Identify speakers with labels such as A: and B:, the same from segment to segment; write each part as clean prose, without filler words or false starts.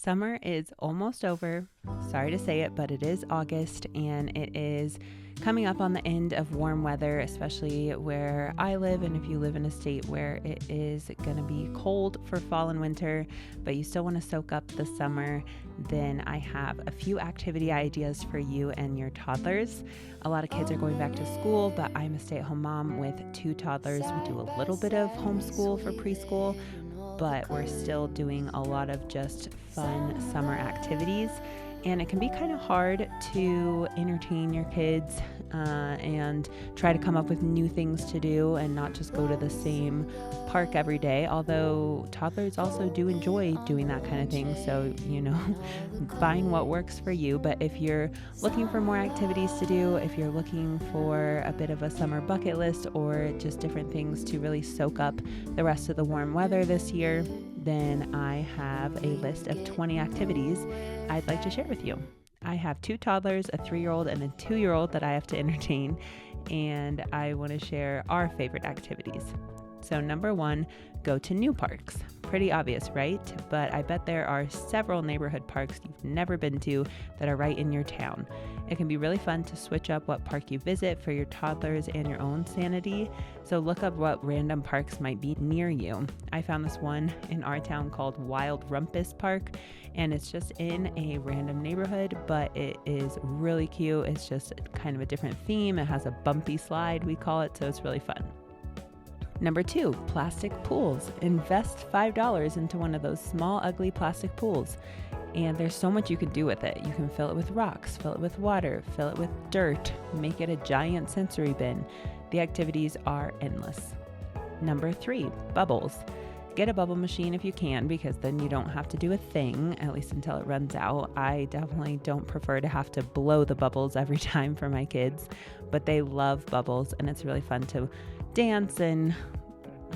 A: Summer is almost over. Sorry to say it, but it is August and it is coming up on the end of warm weather, especially where I live. And if you live in a state where it is going to be cold for fall and winter, but you still want to soak up the summer, then I have a few activity ideas for you and your toddlers. A lot of kids are going back to school, but I'm a stay-at-home mom with 2 toddlers. We do a little bit of homeschool for preschool, but we're still doing a lot of just fun summer activities. And it can be kind of hard to entertain your kids and try to come up with new things to do and not just go to the same park every day. Although toddlers also do enjoy doing that kind of thing. So, find what works for you. But if you're looking for more activities to do, if you're looking for a bit of a summer bucket list or just different things to really soak up the rest of the warm weather this year, then I have a list of 20 activities I'd like to share with you. I have 2 toddlers, a 3-year-old and a 2-year-old that I have to entertain, and I want to share our favorite activities. So number 1, go to new parks. Pretty obvious, right? But I bet there are several neighborhood parks you've never been to that are right in your town. It can be really fun to switch up what park you visit for your toddlers and your own sanity. So look up what random parks might be near you. I found this one in our town called Wild Rumpus Park, and it's just in a random neighborhood, but it is really cute. It's just kind of a different theme. It has a bumpy slide, we call it, so it's really fun. Number 2, plastic pools. Invest $5 into one of those small, ugly plastic pools. And there's so much you can do with it. You can fill it with rocks, fill it with water, fill it with dirt, make it a giant sensory bin. The activities are endless. Number 3, bubbles. Get a bubble machine if you can, because then you don't have to do a thing, at least until it runs out. I definitely don't prefer to have to blow the bubbles every time for my kids, but they love bubbles, and it's really fun to dance and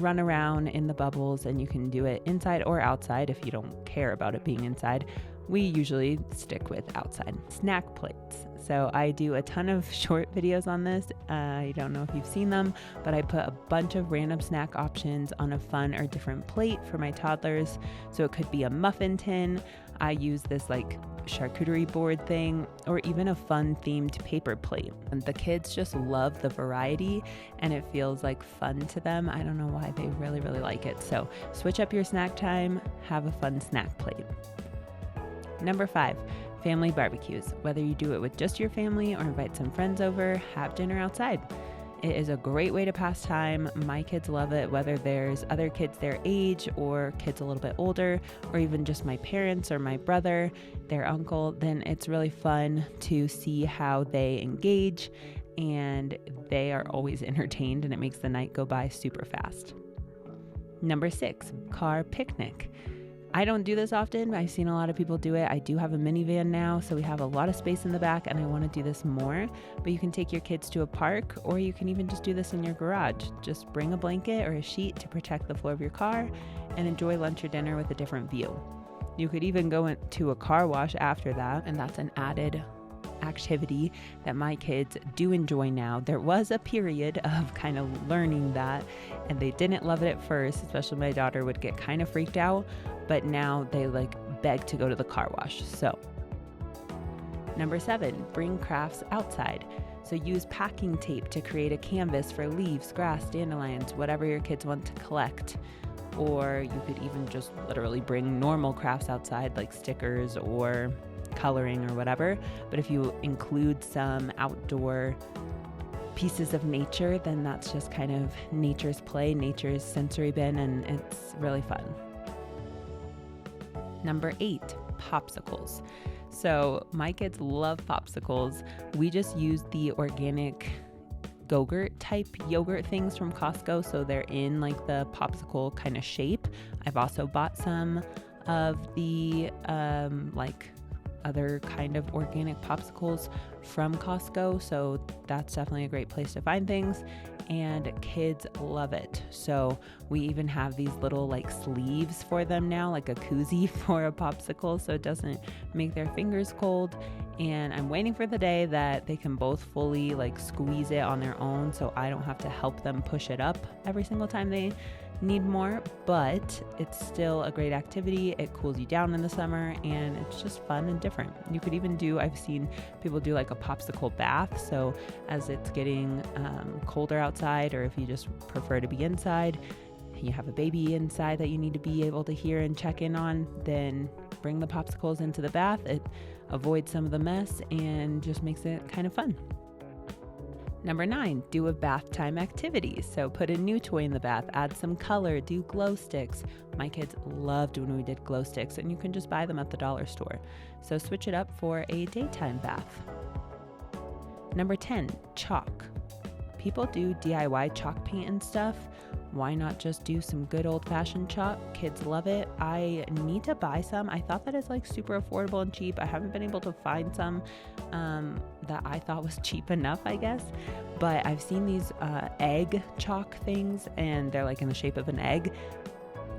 A: run around in the bubbles, and you can do it inside or outside if you don't care about it being inside. We usually stick with outside. Snack plates. So I do a ton of short videos on this. I don't know if you've seen them, but I put a bunch of random snack options on a fun or different plate for my toddlers. So it could be a muffin tin. I use this charcuterie board thing, or even a fun themed paper plate. And the kids just love the variety, and it feels like fun to them. I don't know why, they really, really like it. So switch up your snack time, have a fun snack plate. Number 5, family barbecues. Whether you do it with just your family or invite some friends over, have dinner outside. It is a great way to pass time. My kids love it, whether there's other kids their age or kids a little bit older, or even just my parents or my brother, their uncle. Then it's really fun to see how they engage, and they are always entertained, and it makes the night go by super fast. Number 6, car picnic. I don't do this often, but I've seen a lot of people do it. I do have a minivan now, so we have a lot of space in the back, and I want to do this more. But you can take your kids to a park, or you can even just do this in your garage. Just bring a blanket or a sheet to protect the floor of your car and enjoy lunch or dinner with a different view. You could even go into a car wash after that, and that's an added activity that my kids do enjoy now. There was a period of kind of learning that, and they didn't love it at first, especially my daughter would get kind of freaked out, but now they beg to go to the car wash. So number 7, bring crafts outside. So use packing tape to create a canvas for leaves, grass, dandelions, whatever your kids want to collect. Or you could even just literally bring normal crafts outside, like stickers or coloring or whatever. But if you include some outdoor pieces of nature, then that's just kind of nature's play, nature's sensory bin, and it's really fun. Number 8, popsicles. So my kids love popsicles. We just use the organic Go-Gurt type yogurt things from Costco, so they're in the popsicle kind of shape. I've also bought some of the other kind of organic popsicles from Costco, so that's definitely a great place to find things, and kids love it. So we even have these little sleeves for them now, like a koozie for a popsicle, so it doesn't make their fingers cold. And I'm waiting for the day that they can both fully squeeze it on their own, so I don't have to help them push it up every single time they need more, but it's still a great activity. It cools you down in the summer and it's just fun and different. You could even I've seen people do like a popsicle bath. So as it's getting colder outside, or if you just prefer to be inside, you have a baby inside that you need to be able to hear and check in on, then bring the popsicles into the bath. It avoids some of the mess and just makes it kind of fun. Number 9, do a bath time activity. So put a new toy in the bath, add some color, do glow sticks. My kids loved when we did glow sticks, and you can just buy them at the dollar store. So switch it up for a daytime bath. Number 10, chalk. People do DIY chalk paint and stuff. Why not just do some good old-fashioned chalk? Kids love it. I need to buy some. I thought that it's like super affordable and cheap. I haven't been able to find some that I thought was cheap enough, I guess. But I've seen these egg chalk things, and they're like in the shape of an egg,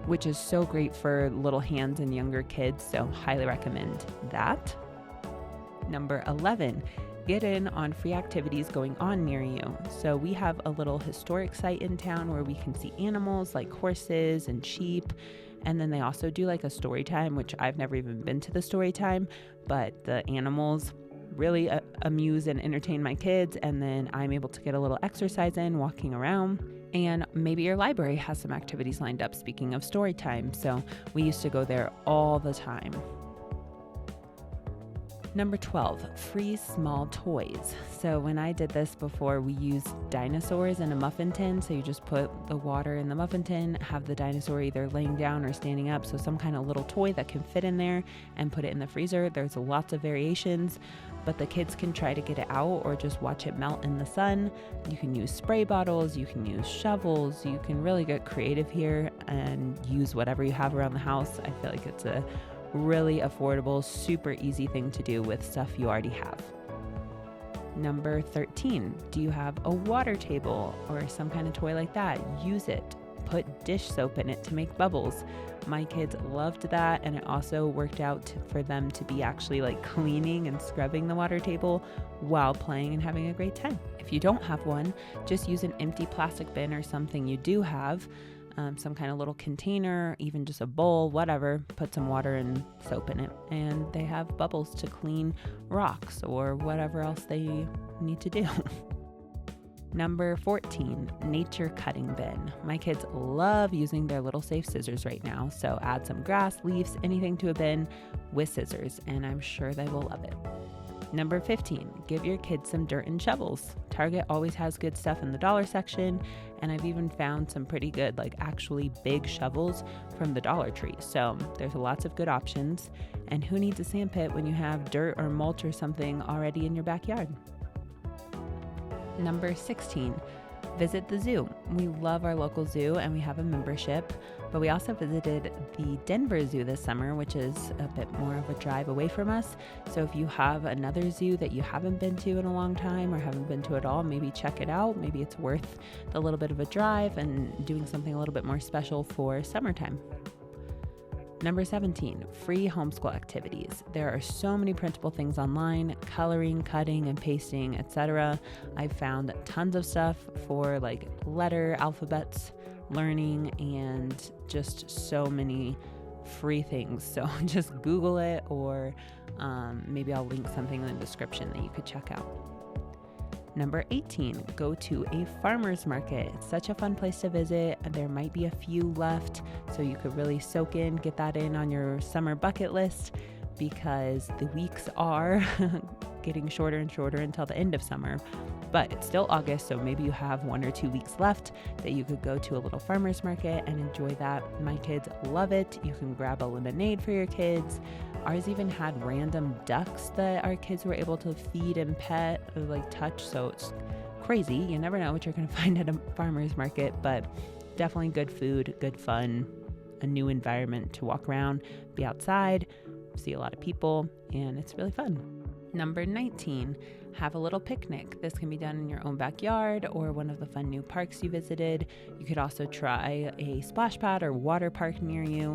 A: which is so great for little hands and younger kids. So highly recommend that. Number 11, get in on free activities going on near you. So we have a little historic site in town where we can see animals like horses and sheep. And then they also do like a story time, which I've never even been to the story time, but the animals really amuse and entertain my kids. And then I'm able to get a little exercise in walking around. And maybe your library has some activities lined up, speaking of story time. So we used to go there all the time. Number 12, free small toys. So when I did this before, we used dinosaurs in a muffin tin. So you just put the water in the muffin tin, have the dinosaur either laying down or standing up. So some kind of little toy that can fit in there, and put it in the freezer. There's lots of variations, but the kids can try to get it out or just watch it melt in the sun. You can use spray bottles, you can use shovels, you can really get creative here and use whatever you have around the house. I feel like it's a really affordable, super easy thing to do with stuff you already have. Number 13, do you have a water table or some kind of toy like that? Use it. Put dish soap in it to make bubbles. My kids loved that, and it also worked out for them to be actually like cleaning and scrubbing the water table while playing and having a great time. If you don't have one, just use an empty plastic bin or something you do have. Some kind of little container, even just a bowl, whatever, put some water and soap in it, and they have bubbles to clean rocks or whatever else they need to do. Number 14, nature cutting bin. My kids love using their little safe scissors right now, so add some grass, leaves, anything to a bin with scissors, and I'm sure they will love it. Number 15, give your kids some dirt and shovels. Target always has good stuff in the dollar section, and I've even found some pretty good, like actually big shovels from the Dollar Tree. So there's lots of good options, and who needs a sand pit when you have dirt or mulch or something already in your backyard? Number 16, visit the zoo. We love our local zoo and we have a membership, but we also visited the Denver Zoo this summer, which is a bit more of a drive away from us. So if you have another zoo that you haven't been to in a long time or haven't been to at all, maybe check it out. Maybe it's worth the little bit of a drive and doing something a little bit more special for summertime. Number 17, free homeschool activities. There are so many printable things online, coloring, cutting, and pasting, etc. I've found tons of stuff for like letter, alphabets, learning, and just so many free things. So just Google it, or maybe I'll link something in the description that you could check out. Number 18, go to a farmer's market. It's such a fun place to visit. There might be a few left, so you could really soak in, get that in on your summer bucket list, because the weeks are getting shorter and shorter until the end of summer. But it's still August, so maybe you have 1 or 2 weeks left that you could go to a little farmer's market and enjoy that. My kids love it. You can grab a lemonade for your kids. Ours even had random ducks that our kids were able to feed and pet or like touch. So it's crazy. You never know what you're going to find at a farmer's market, but definitely good food, good fun, a new environment to walk around, be outside, see a lot of people, and it's really fun. Number 19, have a little picnic. This can be done in your own backyard or one of the fun new parks you visited. You could also try a splash pad or water park near you.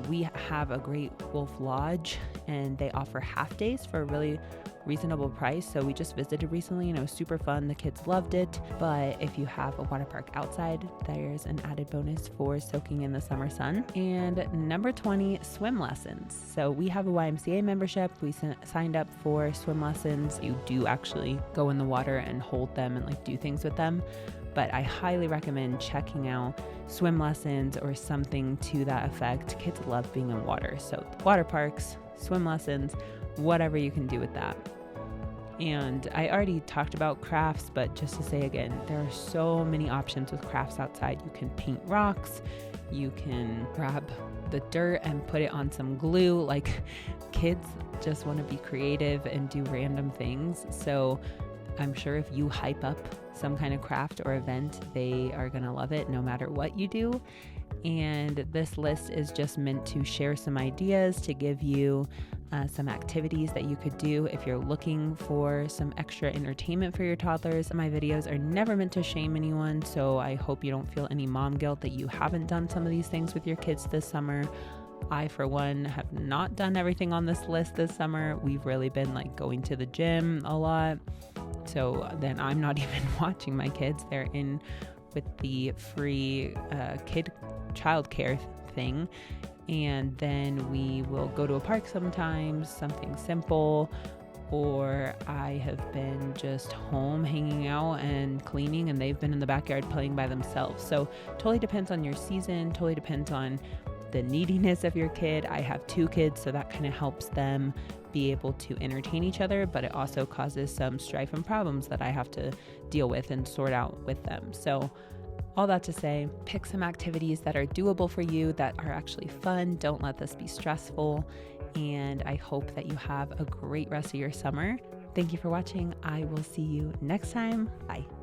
A: We have a great Wolf Lodge, and they offer half days for really reasonable price. So we just visited recently and it was super fun. The kids loved it. But if you have a water park outside, there's an added bonus for soaking in the summer sun. And number 20, swim lessons. So we have a YMCA membership. We signed up for swim lessons. You do actually go in the water and hold them and like do things with them. But I highly recommend checking out swim lessons or something to that effect. Kids love being in water. So water parks, swim lessons, whatever you can do with that. And I already talked about crafts, but just to say again, there are so many options with crafts outside. You can paint rocks, you can grab the dirt and put it on some glue. Like, kids just want to be creative and do random things. So I'm sure if you hype up some kind of craft or event, they are going to love it no matter what you do. And this list is just meant to share some ideas, to give you some activities that you could do if you're looking for some extra entertainment for your toddlers. My videos are never meant to shame anyone, so I hope you don't feel any mom guilt that you haven't done some of these things with your kids this summer. I, for one, have not done everything on this list this summer. We've really been like going to the gym a lot. So then I'm not even watching my kids. They're in with the free childcare thing. And then we will go to a park sometimes, something simple, or I have been just home hanging out and cleaning, and they've been in the backyard playing by themselves. So totally depends on your season, totally depends on the neediness of your kid. I have 2 kids, so that kind of helps them be able to entertain each other, but it also causes some strife and problems that I have to deal with and sort out with them. So all that to say, pick some activities that are doable for you, that are actually fun. Don't let this be stressful. And I hope that you have a great rest of your summer. Thank you for watching. I will see you next time. Bye.